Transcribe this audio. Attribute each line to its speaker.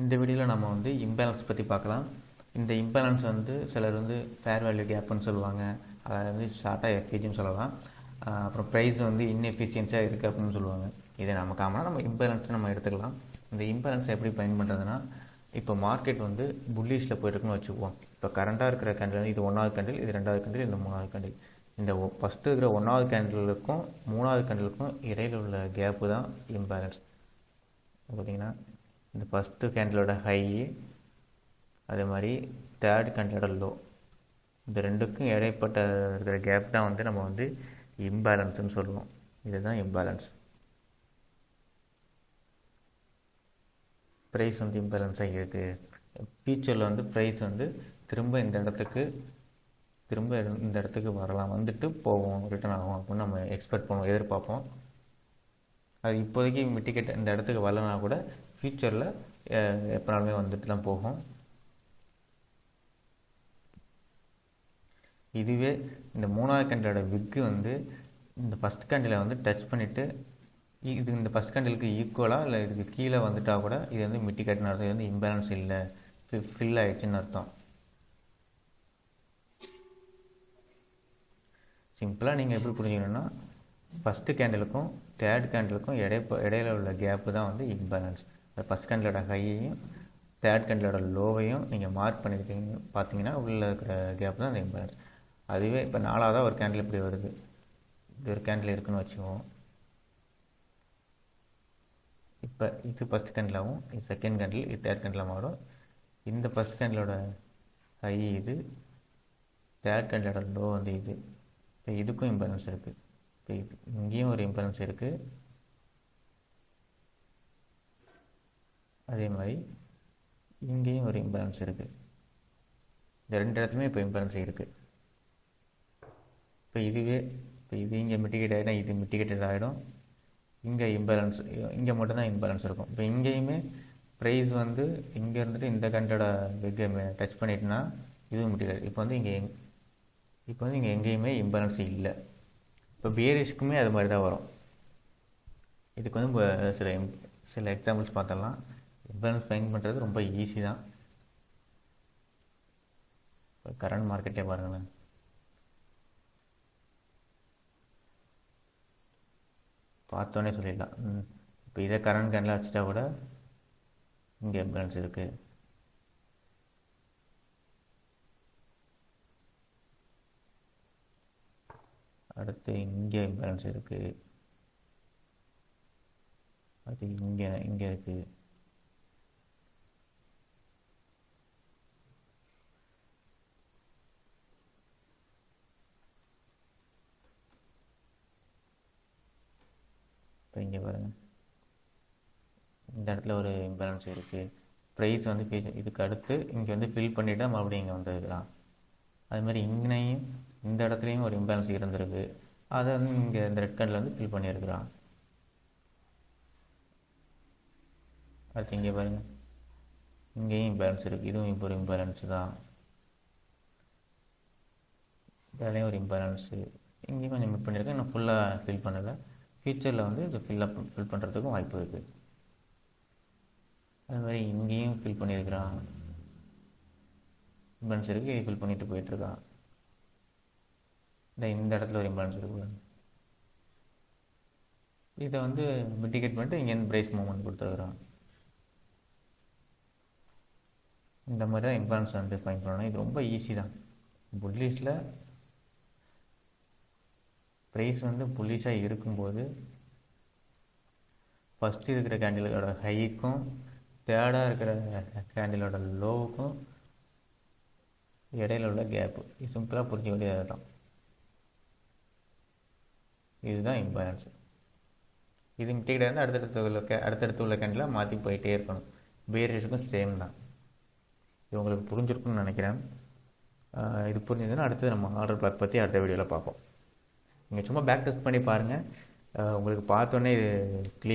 Speaker 1: இந்த வீடியோவில் நம்ம வந்து இம்பேலன்ஸ் பற்றி பார்க்கலாம். இந்த இம்பேலன்ஸ் வந்து சிலர் வந்து ஃபேர் வேல்யூ கேப்னு சொல்லுவாங்க, அதை வந்து ஷார்ட்டாக எஃப்ஏஜின்னு சொல்லலாம். அப்புறம் ப்ரைஸ் வந்து இன்எஃபிஷியன்ஸாக இருக்குது அப்படின்னு சொல்லுவாங்க. இதை நம்ம காமனாக நம்ம இம்பேலன்ஸ் நம்ம எடுத்துக்கலாம். இந்த இம்பேலன்ஸ் எப்படி பயன் பண்ணுறதுன்னா, இப்போ மார்க்கெட் வந்து புல்லிஷில் போயிட்டுருக்குன்னு வச்சுக்குவோம். இப்போ கரண்ட்டாக இருக்கிற கேண்டில் இது 1வது கேண்டில், இது 2வது கேண்டில், இது 3வது கேண்டில். இந்த ஃபஸ்ட்டு இருக்கிற 1வது கேண்டிலுக்கும் 3வது கேண்டிலுக்கும் இடையில் உள்ள கேப்பு தான் இம்பேலன்ஸ். பார்த்தீங்கன்னா இந்த ஃபஸ்ட்டு கேண்டிலோட ஹை, அதே மாதிரி தேர்ட் கேண்டிலோட லோ, இந்த ரெண்டுக்கும் இடைப்பட்ட இருக்கிற கேப் தான் வந்து நம்ம வந்து இம்பேலன்ஸ்னு சொல்லுவோம். இதுதான் இம்பேலன்ஸ். ப்ரைஸ் வந்து இம்பேலன்ஸாக இருக்குது. ஃபியூச்சரில் வந்து ப்ரைஸ் வந்து திரும்ப இந்த இடத்துக்கு வரலாம், வந்துட்டு போவோம், ரிட்டர்ன் ஆகும் அப்படின்னு நம்ம எக்ஸ்பெக்ட் பண்ணுவோம், எதிர்பார்ப்போம். அது இப்போதைக்கு மிட்டிகேட் இந்த இடத்துக்கு வரலனா கூட ஃப்யூச்சரில் எப்போனாலுமே வந்துட்டு தான் போகும். இதுவே இந்த 3வது கேண்டிலோட விக்கு வந்து இந்த ஃபஸ்ட் கேண்டிலை வந்து டச் பண்ணிவிட்டு இது இந்த ஃபஸ்ட் கேண்டிலுக்கு ஈக்குவலாக இல்லை இதுக்கு கீழே வந்துட்டால் கூட இது வந்து மிட்டிகேட்னு அர்த்தம், இது வந்து இம்பேலன்ஸ் இல்லை, ஃபில் ஆகிடுச்சின்னு அர்த்தம். சிம்பிளாக நீங்கள் எப்படி புரிஞ்சுக்கணுன்னா, ஃபஸ்ட்டு கேண்டிலுக்கும் தேர்ட் கேண்டிலுக்கும் இடையில உள்ள கேப்பு தான் வந்து இம்பேலன்ஸ். ஃபஸ்ட் கேண்டிலோட ஹையையும் தேர்ட் கேண்டிலோட லோவையும் நீங்கள் மார்க் பண்ணியிருக்கீங்க பார்த்தீங்கன்னா உள்ளே இருக்கிற கேப் தான் அந்த இம்பேலன்ஸ். அதுவே இப்போ 4வதாக ஒரு கேண்டில் இப்படி வருது, இப்படி ஒரு கேண்டில் இருக்குன்னு வச்சுக்குவோம். இப்போ இது ஃபஸ்ட் கேண்டிலாகவும், இது செகண்ட் கேண்டில், இது தேர்ட் கேண்டில் மாறும். இந்த ஃபஸ்ட் கேண்டிலோட ஹை இது, தேர்ட் கேண்டிலோட லோ வந்து இது. இப்போ இதுக்கும் இம்பேலன்ஸ் இருக்குது. இப்போ இங்கேயும் ஒரு இம்பேலன்ஸ் இருக்குது, அதே மாதிரி இங்கேயும் ஒரு இம்பேலன்ஸ் இருக்குது. இந்த ரெண்டு இடத்துலையுமே இப்போ இம்பேலன்ஸ் இருக்குது. இப்போ இது இங்கே மிட்டிகேட் ஆகிடும், இது மிட்டிகேட்டட் ஆகிடும். இங்கே இம்பேலன்ஸ், இங்கே மட்டும்தான் இம்பேலன்ஸ் இருக்கும். இப்போ இங்கேயுமே ப்ரைஸ் வந்து இங்கே இருந்துட்டு இந்த கண்டோட விக்கை டச் பண்ணிட்டுனா இதுவும் மிட்டிகேட். இப்போ வந்து இங்கே எங்கேயுமே இம்பேலன்ஸ் இல்லை. இப்போ பியரிஷ்க்குமே அது மாதிரி தான் வரும். இதுக்கு வந்து சில எக்ஸாம்பிள்ஸ் பார்த்தலாம். இம்பேலன்ஸ் ஃபைண்ட் பண்ணுறது ரொம்ப ஈஸி தான். இப்போ கரண்ட் மார்க்கெட்டே பாருங்களேன். பார்த்தோன்னே சொல்லிடலாம். இப்போ இதை கரண்ட் கேண்டில் வச்சுட்டா கூட இங்கே இம்பேலன்ஸ் இருக்குது. அடுத்து இங்கே இம்பேலன்ஸ் இருக்குது, அது இங்கே இருக்குது. இப்போ இங்கே பாருங்கள், இந்த இடத்துல ஒரு இம்பேலன்ஸ் இருக்குது. ப்ரைஸ் வந்து இதுக்கு அடுத்து இங்கே வந்து ஃபில் பண்ணிவிட்டு மறுபடியும் இங்கே வந்துருக்குறான். அதுமாதிரி இங்கேயும் இந்த இடத்துலையும் ஒரு இம்பேலன்ஸ் இருந்திருக்கு, அதை வந்து இங்கே இந்த ரெட் கேண்டில் வந்து ஃபில் பண்ணியிருக்கிறான். அடுத்து இங்கே பாருங்கள், இங்கேயும் இம்பேலன்ஸ் இருக்குது, இதுவும் இப்போ ஒரு இம்பேலன்ஸ் தான். இதுலேயும் ஒரு இம்பேலன்ஸு, இங்கேயும் கொஞ்சம் மிட் பண்ணியிருக்கேன், இன்னும் ஃபுல்லாக ஃபில் பண்ணலை. ஃபியூச்சரில் வந்து இது ஃபில் பண்ணுறதுக்கும் வாய்ப்பு இருக்குது. அது மாதிரி இங்கேயும் ஃபில் பண்ணியிருக்கிறான், இம்பேலன்ஸ் இருக்குது, ஃபில் பண்ணிட்டு போயிட்டுருக்கான். இந்த இடத்துல ஒரு இம்பேலன்ஸ் இருக்கு, இதை வந்து மிட்டிகேட் பண்ணிட்டு இங்கேருந்து ப்ரைஸ் மூவ்மெண்ட் கொடுத்துருக்குறான். இந்த மாதிரி தான் இம்பேலன்ஸ் வந்து ஃபைண்ட் பண்ணணும். இது ரொம்ப ஈஸி தான். புல்லிஷில் ப்ரைஸ் வந்து புல்லிஷாக இருக்கும்போது ஃபஸ்ட்டு இருக்கிற கேண்டிலோட ஹைக்கும் தேர்டாக இருக்கிற கேண்டிலோட லோவுக்கும் இடையில உள்ள கேப்பு, இது சிம்பிளாக புரிஞ்ச வேண்டியது தான். இதுதான் இம்பேலன்ஸ். இது மிட்டிகேட் வந்து அடுத்தடுத்து உள்ள கேண்டில் மாற்றி போயிட்டே இருக்கணும். பேரிஷுக்கும் சேம் தான். இது உங்களுக்கு புரிஞ்சிருக்குன்னு நினைக்கிறேன். இது புரிஞ்சதுன்னா அடுத்தது நம்ம ஆர்டர் பிளாக் பற்றி அடுத்த வீடியோவில் பார்ப்போம். நீங்கள் சும்மா பேக் டெஸ்ட் பண்ணி பாருங்கள், உங்களுக்கு பார்த்தோன்னே இது கிளியர்